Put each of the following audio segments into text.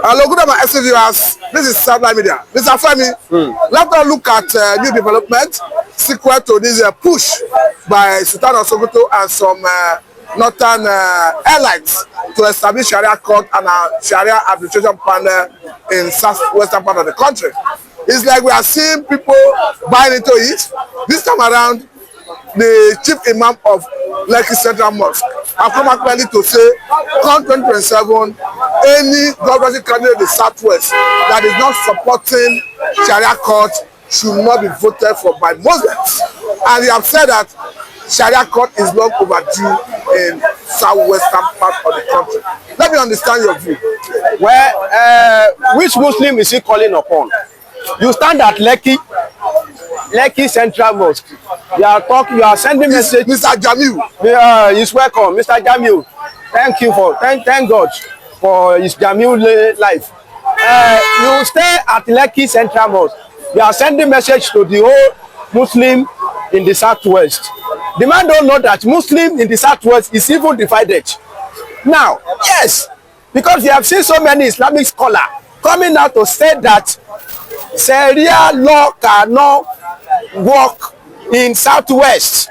Hello, good evening, SC viewers. This is Satellite Media. Mr. Femi, let's now look at new development sequel to this push by Sultan of Sokoto and some northern airlines to establish Sharia court and a Sharia arbitration panel in southwestern part of the country. It's like we are seeing people buying into it. This time around, the chief imam of Lekki Central Mosque have come out clearly to say, come 2027, any governorship candidate in the southwest that is not supporting Sharia court should not be voted for by Muslims. And they have said that Sharia court is long overdue in southwestern part of the country. Let me understand your view. Well, which Muslim is he calling upon? You stand at Lekki Central Mosque. You are sending message. Mr. Jamiu. He's welcome, Mr. Jamiu. Thank God for his Jamiu life. You stay at Lekki Central Mosque. You are sending message to the whole Muslim in the southwest. The man don't know that Muslim in the southwest is even divided. Now, yes, because we have seen so many Islamic scholars coming out to say that Sharia law cannot work in southwest.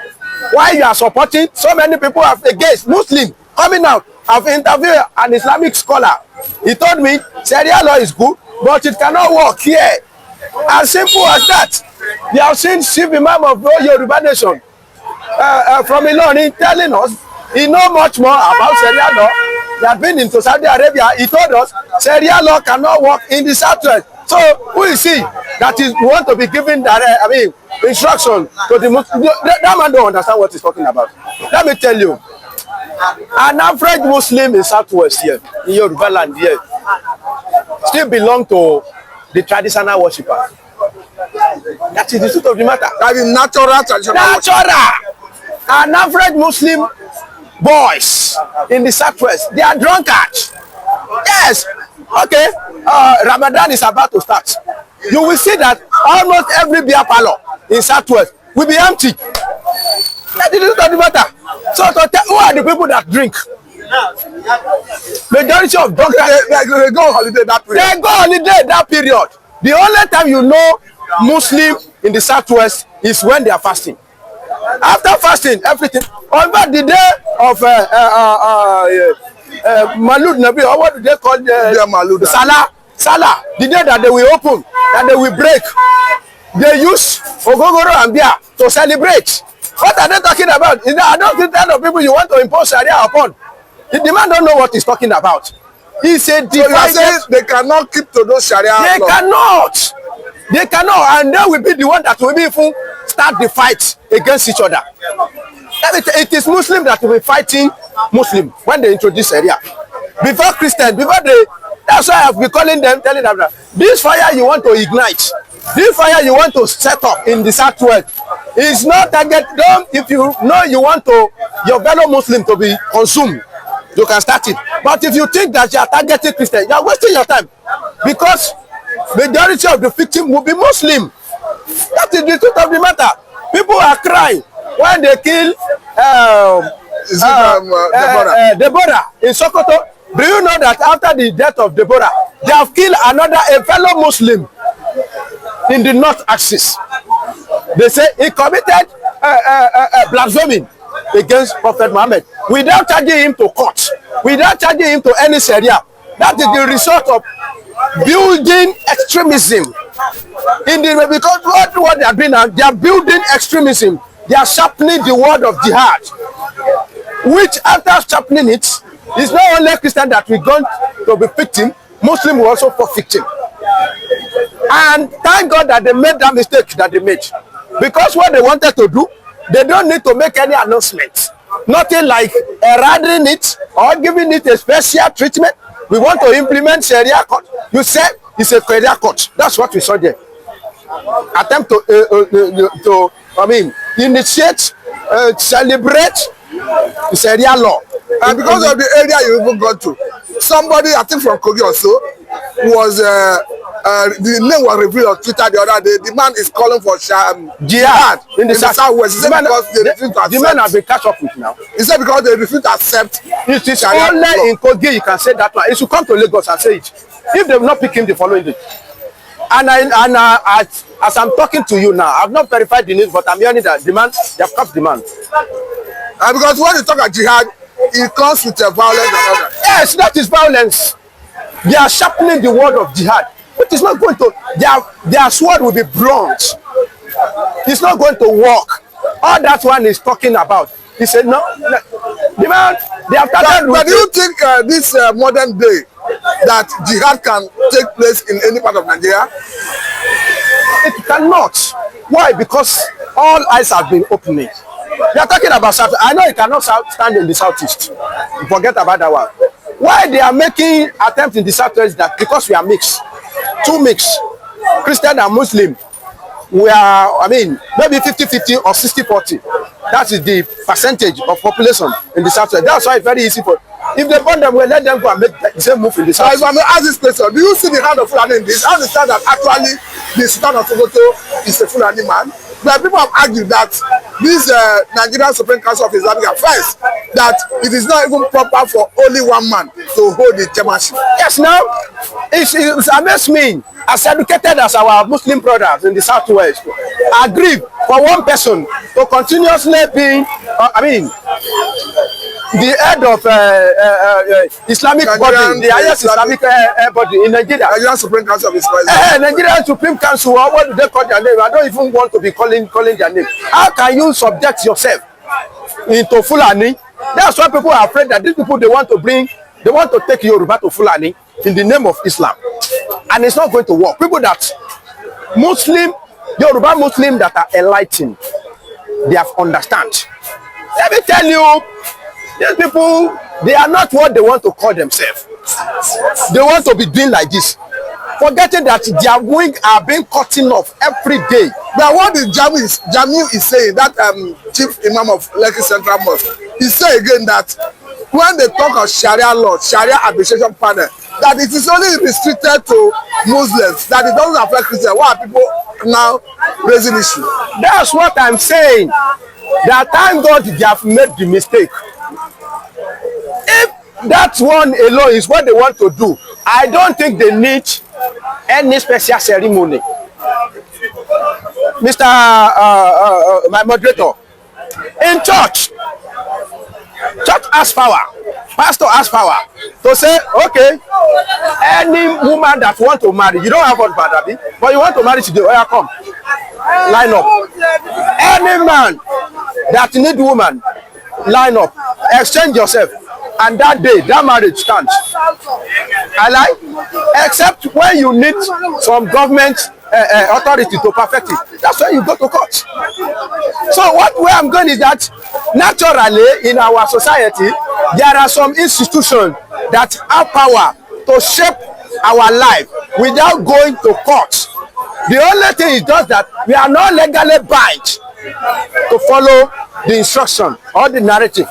Why you are supporting? So many people have against Muslim coming out. I've interviewed an Islamic scholar. He told me Sharia law is good, but it cannot work here. As simple as that. We have seen Chief Imam of Yoruba nation from Ilorin telling us he knows much more about Sharia law. They have been into Saudi Arabia. He told us Sharia law cannot work in the southwest. So who is he that is want to be giving that instruction to the Muslim? That man don't understand what he's talking about. Let me tell you, an average Muslim in southwest here, in Yoruba land here, still belong to the traditional worshippers. That is the truth of the matter. That is natural traditional. Natural. An average Muslim boys in the southwest, they are drunkards. Yes. Okay. Ramadan is about to start. You will see that almost every beer parlor in southwest will be empty. That is the truth of the matter. So to tell, who are the people that drink? Majority of drunkards. They go on holiday that period. They go on holiday that period. The only time you know Muslim in the southwest is when they are fasting. After fasting, everything. On the day of Malud Nabi, or what do they call Salah, the day that they will open, that they will break, they use Ogogoro and beer to celebrate. What are they talking about? I don't think that of people you want to impose Sharia upon. The man don't know what he's talking about. He said, so you are saying they cannot keep to those Sharia laws. They cannot, and they will be the one that will be even start the fight against each other. It is Muslim that will be fighting Muslim when they introduce Sharia. Before Christian, that's why I've been calling them, telling them that this fire you want to ignite, this fire you want to set up in the southwest is not target. If you know you want your fellow Muslim to be consumed, you can start it. But if you think that you are targeting Christian, you are wasting your time, because majority of the victim will be Muslim. That is the truth of the matter. People are crying when they kill Deborah in Sokoto. Do you know that after the death of Deborah, they have killed a fellow Muslim in the north axis? They say he committed blasphemy against Prophet Muhammad without charging him to court, without charging him to any Sharia. That is the result of building extremism in the, because what they are doing now, they are building extremism. They are sharpening the word of jihad, which after sharpening it, it's not only Christian that we're going to be victim, Muslim will also fall victim. And thank God that they made that mistake that they made, because what they wanted to do, they don't need to make any announcement, nothing like eradicating it or giving it a special treatment. We want to implement Sharia court. You said it's a Sharia court. That's what we saw there. Attempt to initiate, celebrate Sharia law. And because of the area you even got to, somebody, I think from Kogi also, was the name was revealed on Twitter the other day. The man is calling for jihad in the southwest. He said because they refuse to accept. The men have been catch up with now. He said because they refuse to accept. It is only in Kogi you can say that one. He should come to Lagos and say it. If they will not pick him the following day. And as I'm talking to you now, I've not verified the news, but I'm hearing that demand, they have cut demand. Because when you talk about jihad, it comes with violence and all that. Yes, that is violence. They are sharpening the word of jihad, which is not going to, their sword will be blunt. It's not going to work. All that one is talking about. He said, no, the man, they have started. But do you think this modern day that jihad can take place in any part of Nigeria? It cannot. Why? Because all eyes have been opening. They are talking about South. I know it cannot stand in the southeast. Forget about that one. Why they are making attempts in the southwest? That because we are mixed, two mixed, Christian and Muslim. We are, I mean, maybe 50-50 or 60-40. That is the percentage of population in the southwest. That's why it's very easy for. If they burn them, well, let them go and make the same move in the south. If I may ask this question, do you see the hand of Fulani in this? I understand that actually the Sultan of Sokoto is a Fulani man. But people have argued that this Nigerian Supreme Council of Islamic Affairs, that it is not even proper for only one man to hold the chairmanship. Yes, now, it's amazed me, as educated as our Muslim brothers in the southwest, agree for one person to continuously be, the head of Islamic body, the highest Islamic body in Nigeria. Nigerian Supreme Council of Islam. Nigerian Supreme Council, what do they call their name? I don't even want to be calling their name. How can you subject yourself into Fulani? That's why people are afraid that these people they want to take Yoruba to Fulani in the name of Islam. And it's not going to work. People that Yoruba Muslim that are enlightened, they have understand. Let me tell you, these people, they are not what they want to call themselves. They want to be doing like this, forgetting that their wings are being cutting off every day. But what the Jamiu is saying, that Chief Imam of Lekki Central Mosque, he said again that when they talk of Sharia law, Sharia administration panel, that it is only restricted to Muslims, that it doesn't affect Christians. Why are people now raising issue? That's what I'm saying. That thank God they have made the mistake. If that one alone is what they want to do, I don't think they need any special ceremony. Mr. My moderator, in church has power, pastor has power to say, okay, any woman that want to marry, you don't have one bad, but you want to marry today, oh, come, line up. Any man that need woman, line up, exchange yourself, and that day that marriage stands. I like, except when you need some government authority to perfect it. That's when you go to court. So where I'm going is that naturally in our society there are some institutions that have power to shape our life without going to court. The only thing is just that we are not legally bound to follow the instruction or the narrative.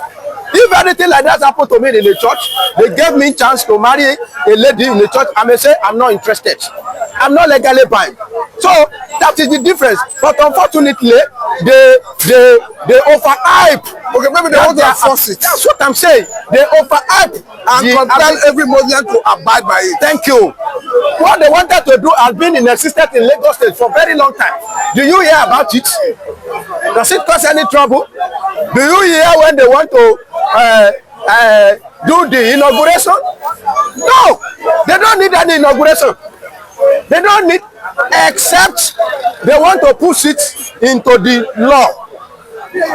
If anything like that happened to me in the church, they gave me a chance to marry a lady in the church, I may say I'm not interested. I'm not legally bound. So that is the difference. But unfortunately, they overhype. Okay, maybe they want to enforce it. That's what I'm saying. They overhype and compel every Muslim to abide by it. Thank you. What they wanted to do has been in existence in Lagos State for a very long time. Do you hear about it? Does it cause any trouble? Do you hear when they want to do the inauguration? No, they don't need any inauguration. They don't need, except they want to push it into the law.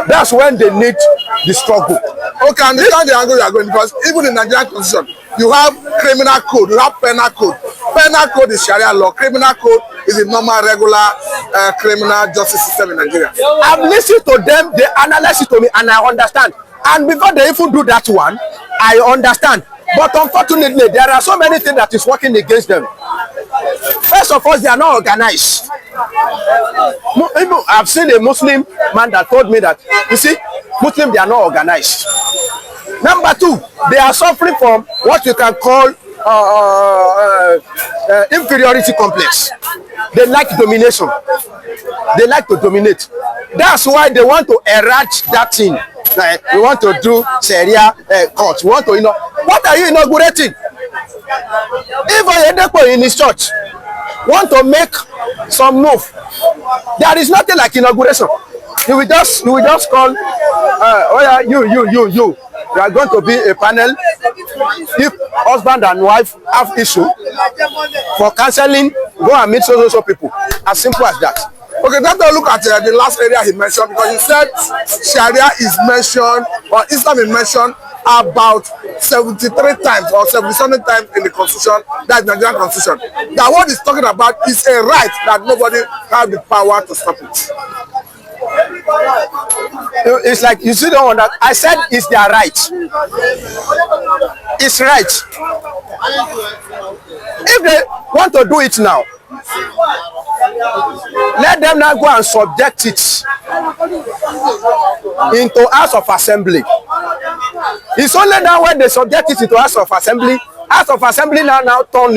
That's when they need the struggle. Okay, I understand the angle you are going, because even in Nigerian constitution, you have criminal code, you have penal code. Penal code is Sharia law. Criminal code is the normal, regular criminal justice system in Nigeria. I've listened to them, they analyze it to me, and I understand. And before they even do that one, I understand. But unfortunately, there are so many things that is working against them. First of all, they are not organized. I've seen a Muslim man that told me that, you see, Muslims, they are not organized. Number two, they are suffering from what you can call inferiority complex. They like domination. They like to dominate. That's why they want to enlarge that thing. Like, we want to do Sharia court. We want to, what are you inaugurating? If Oyedepo in his church want to make some move, there is nothing like inauguration. You will just call, oh yeah, you are going to be a panel. If husband and wife have issue for counseling, go and meet so people. As simple as that. Okay, let's look at the last area he mentioned, because he said Sharia is mentioned, or Islam is mentioned about 73 times or 77 times in the constitution, that's the Nigerian constitution. That what he's talking about is a right that nobody has the power to stop it. It's like, you see the one that I said is their right. It's right. If they want to do it now, let them now go and subject it into House of Assembly. It's only now when they subject it into House of Assembly now turn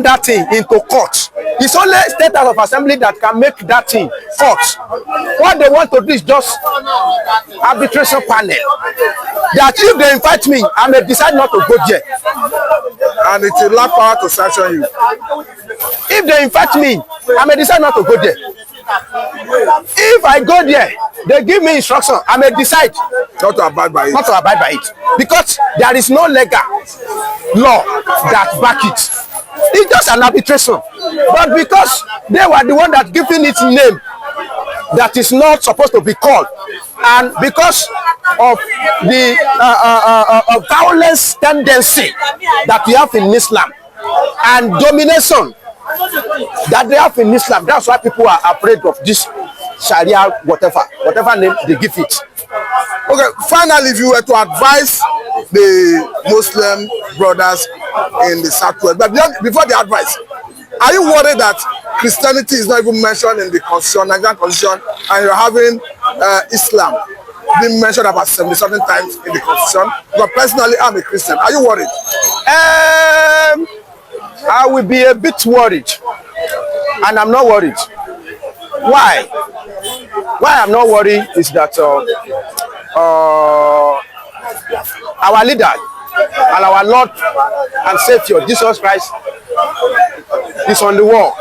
that thing into court. It's only State House of Assembly that can make that thing court. What they want to do is just arbitration panel. That if they invite me, I may decide not to go there. And it will lack power to sanction you. If they invite me, I may decide not to go there. If I go there, they give me instruction, I may decide not to abide by it. Not to abide by it. Because there is no legal law that back it. It's just an arbitration. But because they were the one that giving it name that is not supposed to be called, and because of the violence tendency that we have in Islam and domination that they have in Islam, that's why people are afraid of this Sharia, whatever name they give it. Okay, finally, if you were to advise the Muslim brothers in the Southwest, but before the advice, are you worried that Christianity is not even mentioned in the constitution, Nigerian constitution, and you're having Islam being mentioned about 77 times in the constitution? But personally, I'm a Christian. Are you worried? I will be a bit worried, and I'm not worried. Why? Why I'm not worried is that our leader and our Lord and Savior Jesus Christ is on the wall.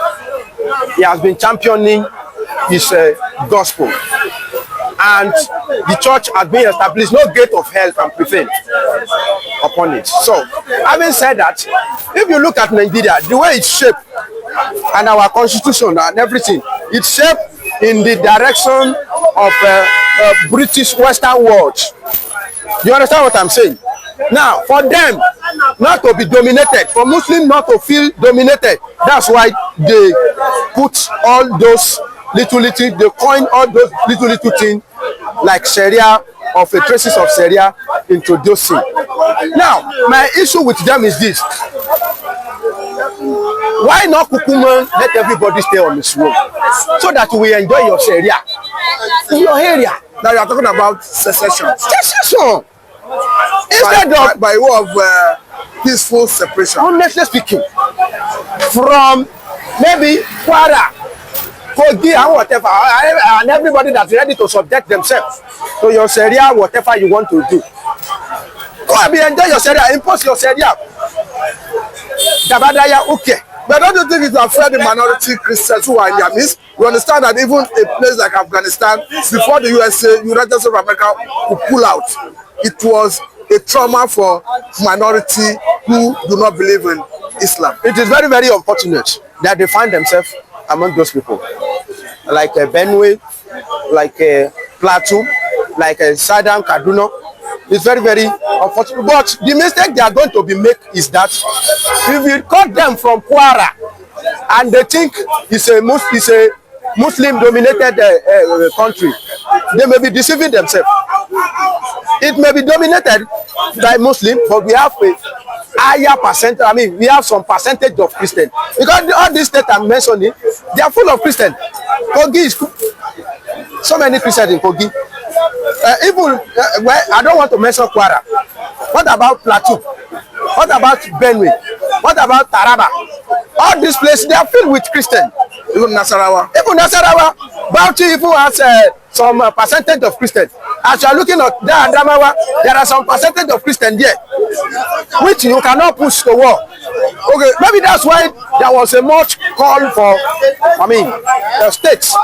He has been championing his gospel, and the church has been established. No gate of hell can prevail upon it. So, having said that, if you look at Nigeria, the way it's shaped, and our constitution and everything, it's shaped in the direction of British Western world. You understand what I'm saying? Now, for them not to be dominated, for Muslims not to feel dominated, that's why they put all those little, they coin all those little things like Sharia, of the traces of Sharia into those things. Now, my issue with them is this. Why not Kukuma let everybody stay on this road so that we enjoy your Sharia in your area? Now you are talking about secession. Secession. Instead of by way of peaceful separation. Honestly speaking, from maybe Kwara, Kogi and whatever, and everybody that's ready to subject themselves to your Sharia, whatever you want to do. Go and enjoy your Sharia, impose your Sharia. Dabadaya, okay. But don't you think it will affect the minority Christians who are in their midst? We understand that even a place like Afghanistan, before the USA, United States of America would pull out, it was a trauma for minority who do not believe in Islam. It is very, very unfortunate that they find themselves among those people. Like Benue, like Plateau, like Southern Kaduna. It's very, very unfortunate. But the mistake they are going to be make is that if you cut them from Kwara and they think it's a Muslim-dominated country, they may be deceiving themselves. It may be dominated by Muslim, but we have a higher percentage. I mean, we have some percentage of Christian. Because all these states I'm mentioning, they are full of Christian. Kogi is so many Christians in Kogi. Even well, I don't want to mention Kwara. What about Plateau? What about Benue? What about Taraba? All these places, they are filled with Christians. Even Nasarawa. Even Nasarawa, Bauchi even has some percentage of Christians. As you are looking at the Adamawa, there are some percentage of Christians there, which you cannot push to war. Okay, maybe that's why there was a much call for, states,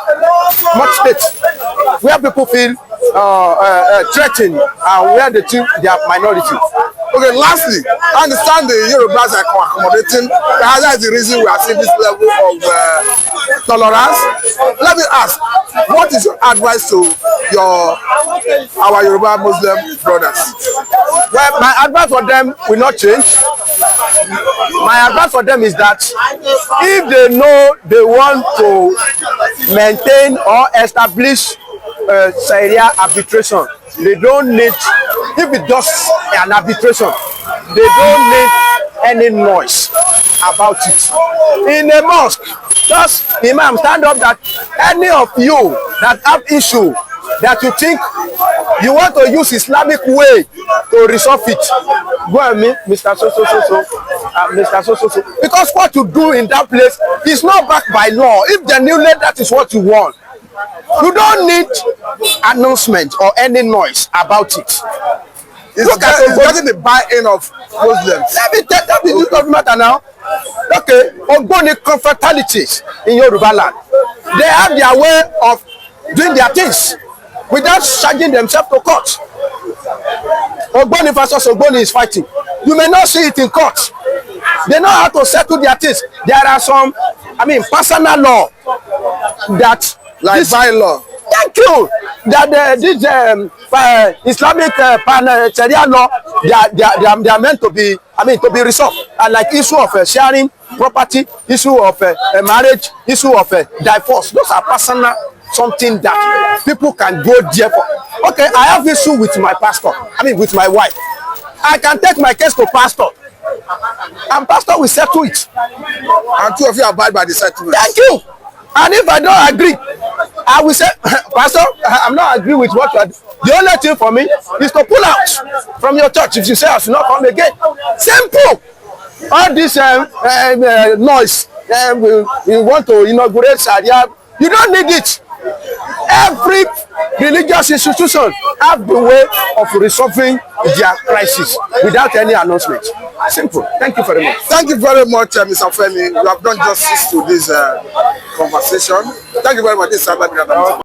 much states, where people feel threatened and where they think they are minority. Okay, lastly, I understand the Yorubas are accommodating. That's the reason we are seeing this level of tolerance. Let me ask, what is your advice to our Yoruba Muslim brothers? Well, my advice for them will not change. My advice for them is that if they know they want to maintain or establish Sharia arbitration, they don't need, if it does an arbitration, they don't need any noise about it. In a mosque, just Imam stand up that any of you that have issue that you think you want to use Islamic way to resolve it, go and meet Mr. Mr. So. Because what you do in that place is not backed by law. If genuinely that is what you want, you don't need announcement or any noise about it. Look at getting the buy-in of Muslims. Let me tell you the matter now. Okay, Ogboni confraternalities in Yoruba land, they have their way of doing their things without charging themselves to court. Ogboni versus Ogboni is fighting. You may not see it in court. They know how to settle their things. There are some, personal law that like bylaw. Thank you. That this Islamic Sharia law, they are meant to be, to be resolved. And like issue of sharing property, issue of marriage, issue of divorce. Those are personal, something that people can go there for. Okay, I have issue with my pastor. With my wife. I can take my case to pastor, and pastor will settle it. And two of you abide by the settlement. Thank you. And if I don't agree, I will say, Pastor, I'm not agree with what you are doing. The only thing for me is to pull out from your church. If you say I should not come again, simple. All this noise, we want to inaugurate Sharia. You don't need it. Every religious institution have the way of resolving their crisis without any announcement. Simple. Thank you very much. Thank you very much, Mr. Femi. You have done justice to this conversation. Thank you very much. This is